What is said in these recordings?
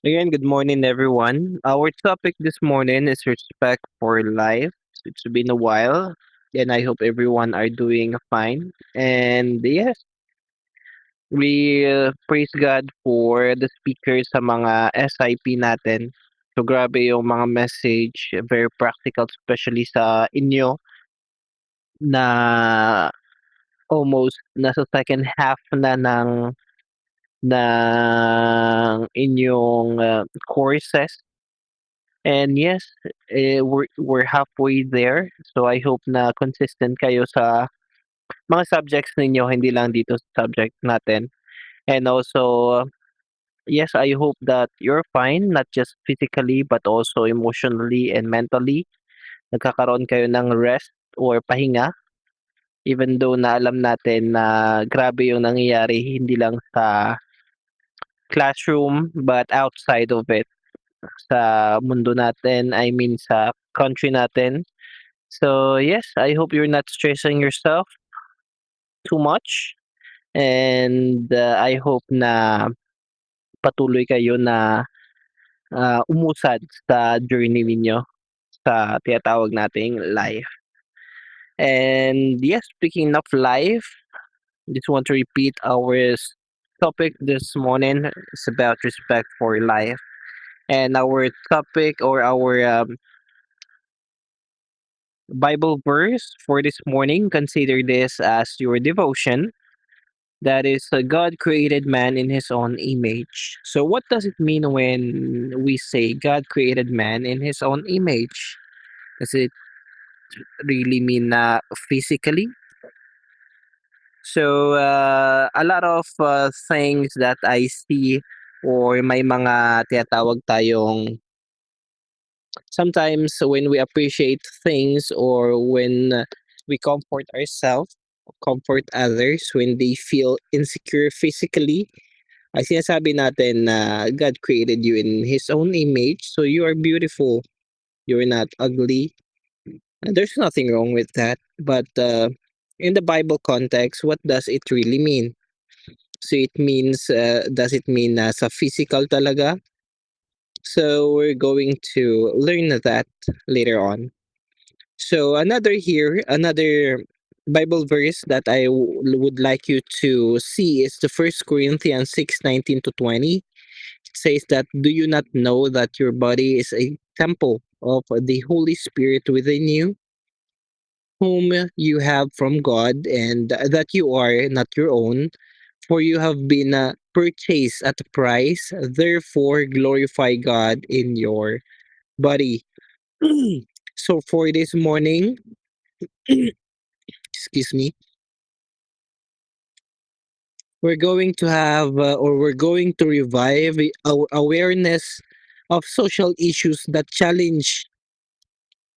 Again, good morning, everyone. Our topic this morning is respect for life. It's been a while, and I hope everyone are doing fine. And yes, we praise God for the speakers sa mga SIP natin. So grabe yung mga message, very practical, especially sa inyo na almost nasa second half na ng inyong courses. And yes, we're halfway there. So I hope na consistent kayo sa mga subjects ninyo, hindi lang dito sa subject natin. And also, yes, I hope that you're fine, not just physically, but also emotionally and mentally. Nagkakaroon kayo ng rest or pahinga, even though na alam natin na grabe yung nangyayari, hindi lang sa classroom, but outside of it, sa mundo natin, I mean sa country natin. So yes, I hope you're not stressing yourself too much and I hope na patuloy kayo na umusad sa journey ninyo sa tinatawag nating life. And yes, speaking of life, just want to repeat our topic this morning is about respect for life. And our topic or our Bible verse for this morning, consider this as your devotion. That is, God created man in his own image. So, what does it mean when we say God created man in his own image? Does it really mean physically? So, a lot of things that I see or may mga tinatawag tayong sometimes when we appreciate things or when we comfort ourselves, comfort others when they feel insecure physically. Ay sinasabi natin na God created you in His own image, so you are beautiful. You're not ugly. And there's nothing wrong with that. But in the Bible context, what does it really mean? So it means, does it mean sa physical talaga? So we're going to learn that later on. So another Bible verse that would like you to see is the First Corinthians 6:19 to 20. Says that, do you not know that your body is a temple of the Holy Spirit within you, whom you have from God, and that you are not your own, for you have been purchased at a price. Therefore, glorify God in your body. So for this morning, excuse me, we're going to have or we're going to revive our awareness of social issues that challenge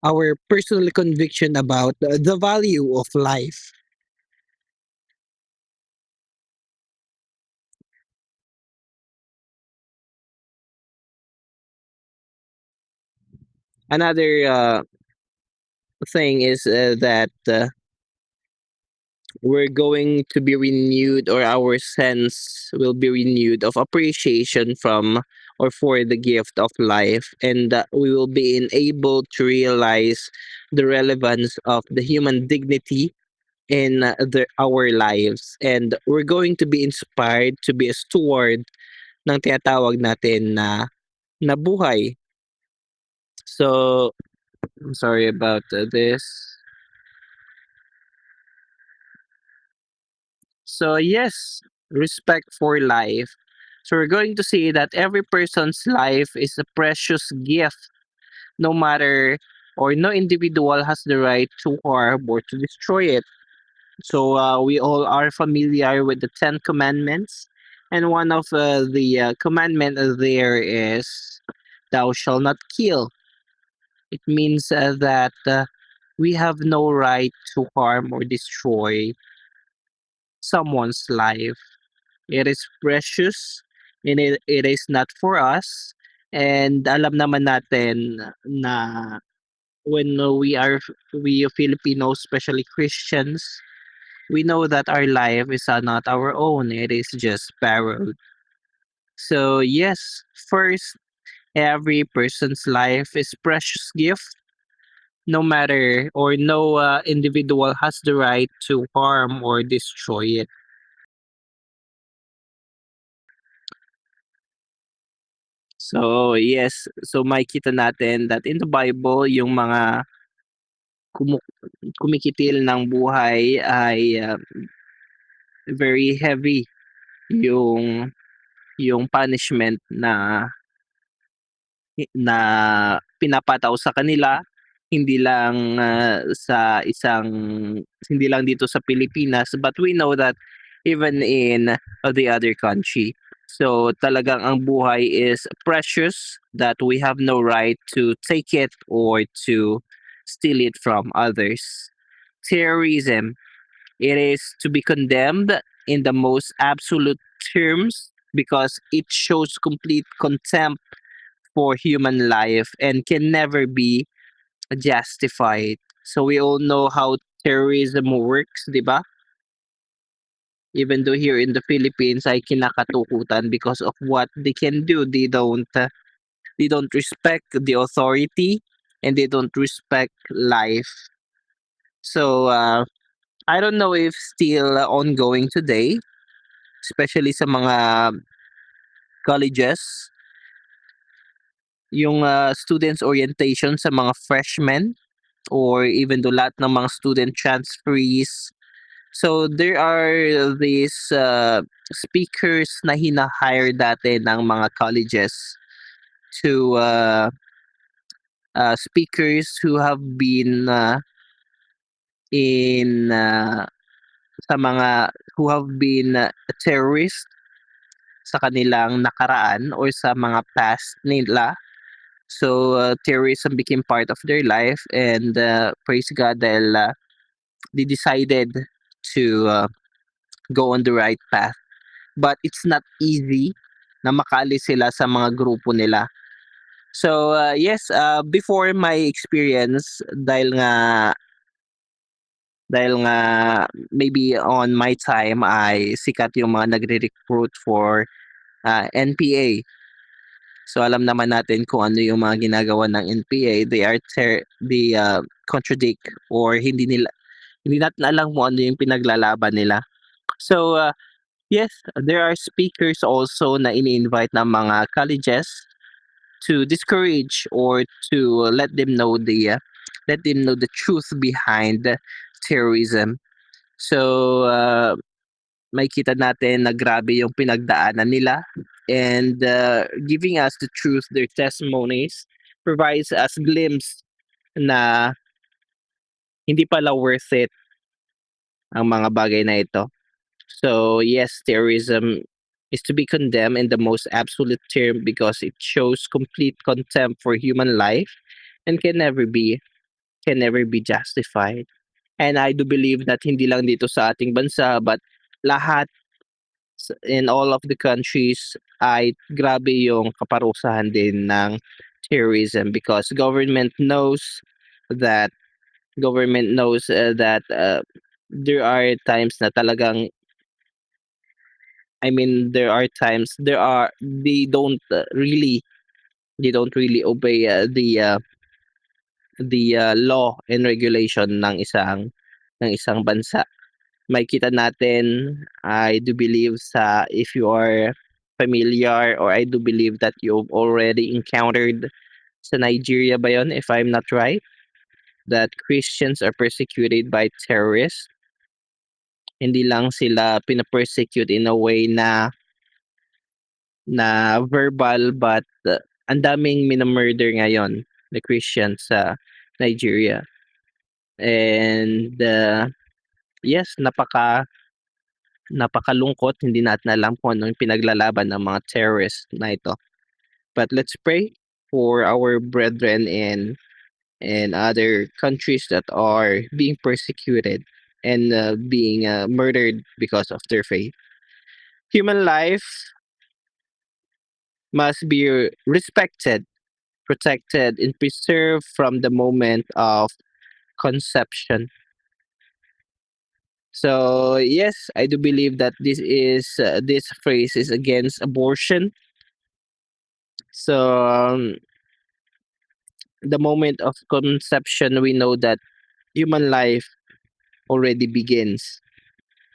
our personal conviction about the value of life. Another thing is that we're going to be renewed, or our sense will be renewed of appreciation from or for the gift of life, and we will be able to realize the relevance of the human dignity in our lives, and we're going to be inspired to be a steward ng tinatawag natin na buhay. So, I'm sorry about this. So, yes, respect for life. So, we're going to see that every person's life is a precious gift, no matter or no individual has the right to harm or to destroy it. So, we all are familiar with the Ten Commandments. And one of the commandment there is, thou shalt not kill. It means that we have no right to harm or destroy someone's life. It is precious and it is not for us. And alam naman natin na when we Filipinos, especially Christians, we know that our life is not our own. It is just borrowed. So yes, first, every person's life is precious gift. No matter or no individual has the right to harm or destroy it. So yes, so makikita natin that in the Bible yung mga kumu kumikitil ng buhay ay, very heavy yung punishment na pinapataw sa kanila, hindi lang, hindi lang dito sa Pilipinas, but we know that even in the other country. So talagang ang buhay is precious, that we have no right to take it or to steal it from others. Terrorism, it is to be condemned in the most absolute terms because it shows complete contempt for human life and can never be justified. So we all know how terrorism works, di ba? Even though here in the Philippines ay kinakatukutan because of what they can do. They don't respect the authority and they don't respect life. So I don't know if still ongoing today, especially sa mga colleges, yung students orientation sa mga freshmen or even though lahat ng mga student transferees. So there are these speakers na hina-hire dati ng mga colleges to speakers who have been in sa mga who have been terrorists sa kanilang nakaraan or sa mga past nila. So terrorism became part of their life and praise God dahil they decided to go on the right path. But it's not easy na makaalis sila sa mga grupo nila. So yes, before my experience dahil nga maybe on my time ay sikat yung mga nagre-recruit for NPA. So alam naman natin kung ano yung mga ginagawa ng NPA. They contradict or hindi natin alam kung ano yung pinaglalaban nila. So yes, there are speakers also na ini-invite ng mga colleges to discourage or to let them know the truth behind terrorism. So makikita natin na grabe yung pinagdaanan nila and giving us the truth, their testimonies provides us glimpse na hindi pala worth it ang mga bagay na ito. So yes, terrorism is to be condemned in the most absolute term because it shows complete contempt for human life and can never be justified. And I do believe that hindi lang dito sa ating bansa but lahat in all of the countries ay grabe yung kaparusahan din ng terrorism because that government knows that there are times na talagang I mean there are they don't really obey the law and regulation ng isang bansa. Makikita natin, I do believe if you are familiar or I do believe that you've already encountered sa Nigeria ba yun, if I'm not right, that Christians are persecuted by terrorists. Hindi lang sila pina-persecute in a way na verbal but ang daming mina-murder ngayon na Christians sa Nigeria. And yes, napakalungkot, hindi natin alam kung ano yung pinaglalaban ng mga terrorists na ito. But let's pray for our brethren in other countries that are being persecuted and being murdered because of their faith. Human life must be respected, protected, and preserved from the moment of conception. So yes, I do believe that this phrase is against abortion So the moment of conception, we know that human life already begins.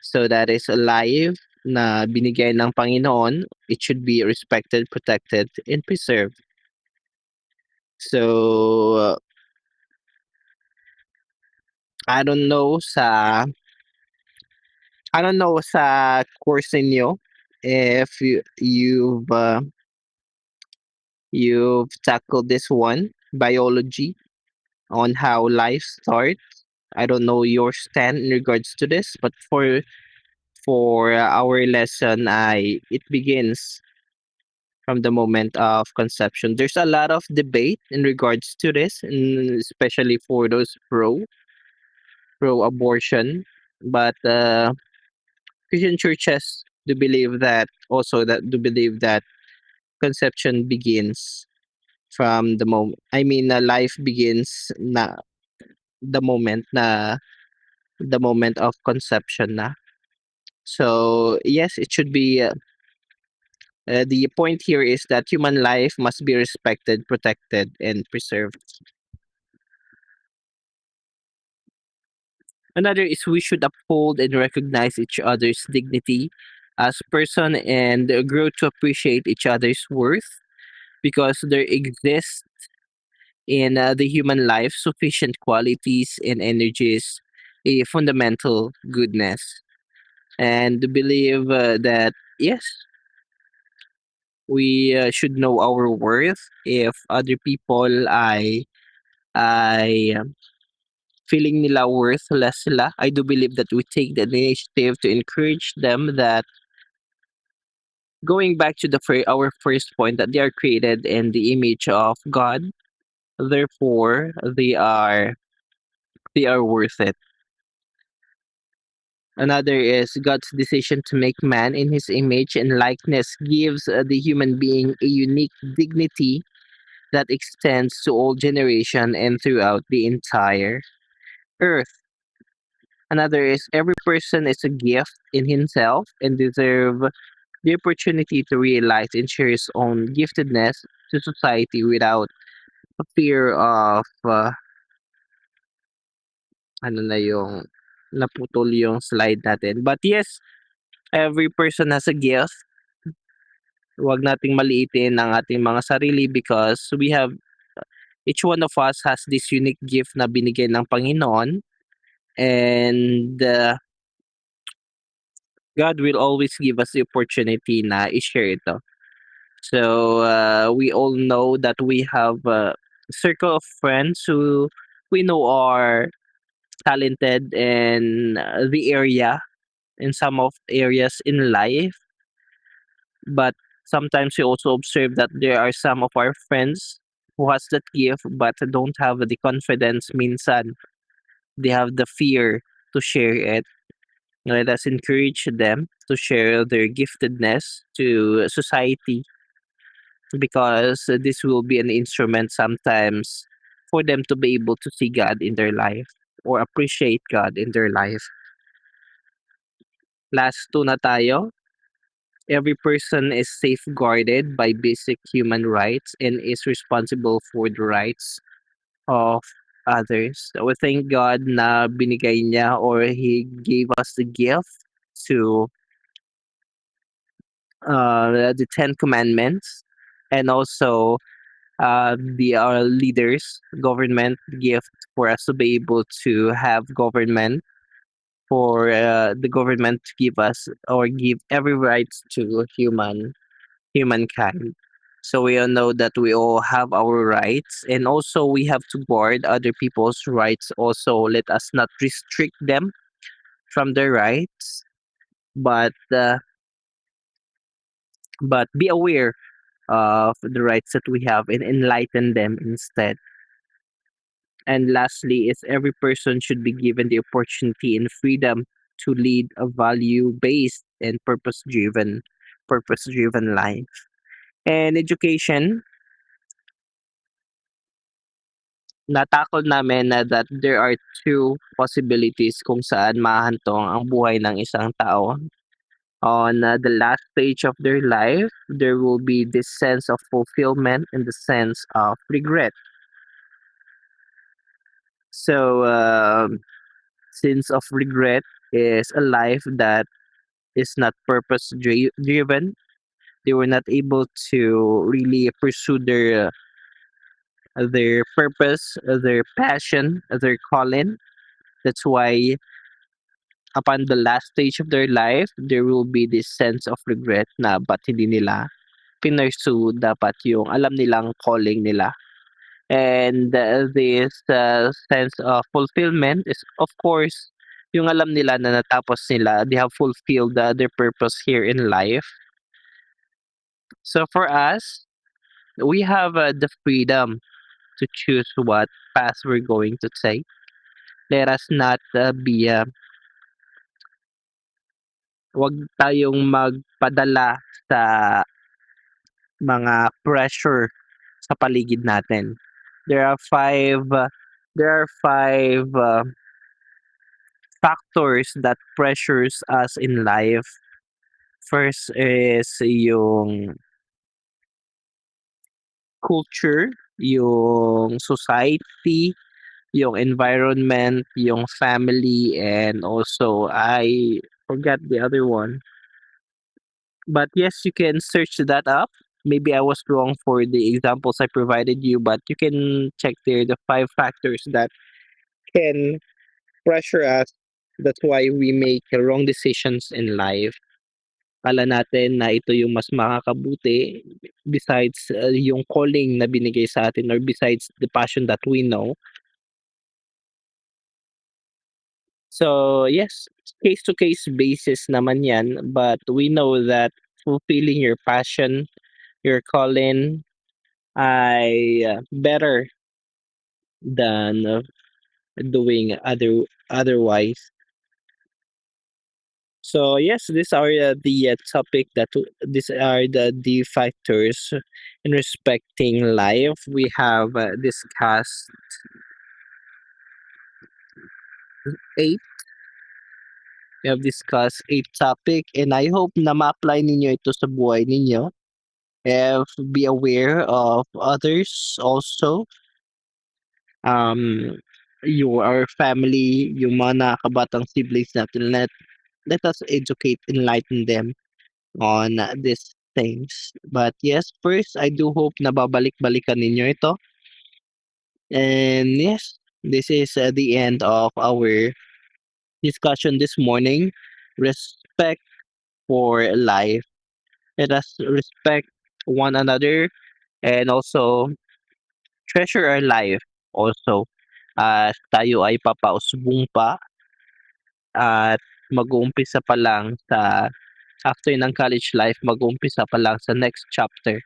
So that is a life na binigay ng Panginoon. It should be respected, protected, and preserved. So I don't know sa course ninyo if you've tackled this one, biology, on how life starts. I don't know your stand in regards to this, but for our lesson, I it begins from the moment of conception. There's a lot of debate in regards to this, and especially for those pro abortion, but Christian churches do believe that conception begins from the moment. I mean, life begins na the moment of conception na. So yes, it should be. The point here is that human life must be respected, protected, and preserved. Another is we should uphold and recognize each other's dignity as person and grow to appreciate each other's worth because there exists in the human life sufficient qualities and energies, a fundamental goodness, and to believe that yes, we should know our worth. If other people ay feeling nila worthless sila, I do believe that we take the initiative to encourage them that going back to our first point that they are created in the image of God, therefore they are worth it. Another is God's decision to make man in his image and likeness gives the human being a unique dignity that extends to all generation and throughout the entire earth. Another is every person is a gift in himself and deserve the opportunity to realize and share his own giftedness to society without a fear of ano na yung naputol yung slide natin. But yes, every person has a gift. Huwag nating maliitin ang ating mga sarili because each one of us has this unique gift na binigay ng Panginoon and God will always give us the opportunity na i-share ito. So we all know that we have a circle of friends who we know are talented in the area, in some of areas in life. But sometimes we also observe that there are some of our friends who has that gift but don't have the confidence minsan. They have the fear to share it. Let us encourage them to share their giftedness to society because this will be an instrument sometimes for them to be able to see God in their life or appreciate God in their life. Last two na tayo. Every person is safeguarded by basic human rights and is responsible for the rights of others. So we thank God na binigay niya or He gave us the gift to the Ten Commandments and also the our leaders government gift for us to be able to have government for the government to give us or give every rights to humankind. So we all know that we all have our rights and also we have to guard other people's rights also. Let us not restrict them from their rights, but be aware of the rights that we have and enlighten them instead. And lastly, is every person should be given the opportunity and freedom to lead a value-based and purpose-driven life. And education, natakol namin na that there are two possibilities kung saan mahantong ang buhay ng isang tao. on the last stage of their life, there will be this sense of fulfillment and the sense of regret. So, sense of regret is a life that is not driven. They were not able to really pursue their purpose, their passion, their calling. That's why upon the last stage of their life, there will be this sense of regret na ba't hindi nila pinursue dapat yung alam nilang calling nila. And this sense of fulfillment is, of course, yung alam nila na natapos nila, they have fulfilled their purpose here in life. So for us, we have the freedom to choose what path we're going to take. Let us not be wag tayong magpadala sa mga pressure sa paligid natin. There are five factors that pressures us in life. First is yung culture, yung society, yung environment, yung family, and also I forgot the other one. But yes, you can search that up. Maybe I was wrong for the examples I provided you, but you can check there the five factors that can pressure us. That's why we make wrong decisions in life. Akala natin na ito yung mas makakabuti besides yung calling na binigay sa atin or besides the passion that we know. So yes, case to case basis naman yan, but we know that fulfilling your passion, your calling ay better than doing otherwise. So yes, these are the topic that these are the factors in respecting life. We have discussed eight. We have discussed eight topic, and I hope na ma-apply ninyo ito sa buhay ninyo. If be aware of others also. Um, your family, yung mga nakabatang siblings natin, let us educate, enlighten them on these things. But yes, first, I do hope na babalik-balikan ninyo ito. And yes, this is the end of our discussion this morning. Respect for life. Let us respect one another and also treasure our life also. Tayo ay papausbong pa at mag-uumpisa pa lang sa after ng college life, mag-uumpisa pa lang sa next chapter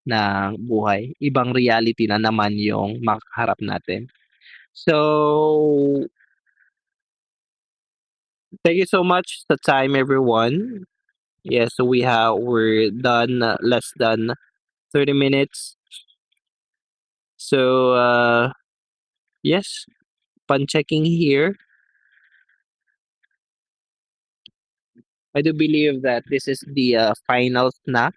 ng buhay. Ibang reality na naman yung makaharap natin. So, thank you so much sa time everyone. Yes, so we're done less than 30 minutes. So, yes, upon checking here, I do believe that this is the final na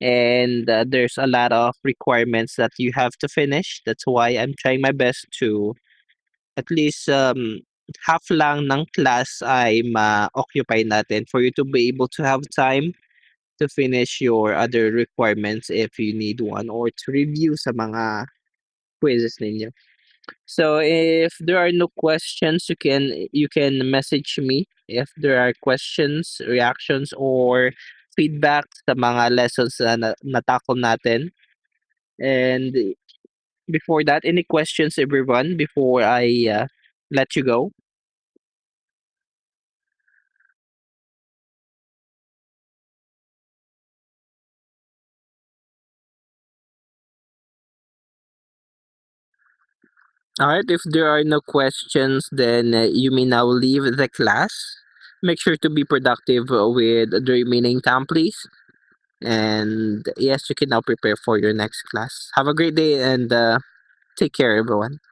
and there's a lot of requirements that you have to finish. That's why I'm trying my best to at least half lang ng class ay ma-occupy natin for you to be able to have time to finish your other requirements if you need one or to review sa mga quizzes ninyo. So if there are no questions, you can message me if there are questions, reactions, or feedback sa mga lessons na natakol natin. And before that, any questions, everyone, before I let you go? All right, if there are no questions, then you may now leave the class. Make sure to be productive with the remaining time, please. And yes, you can now prepare for your next class. Have a great day and take care, everyone.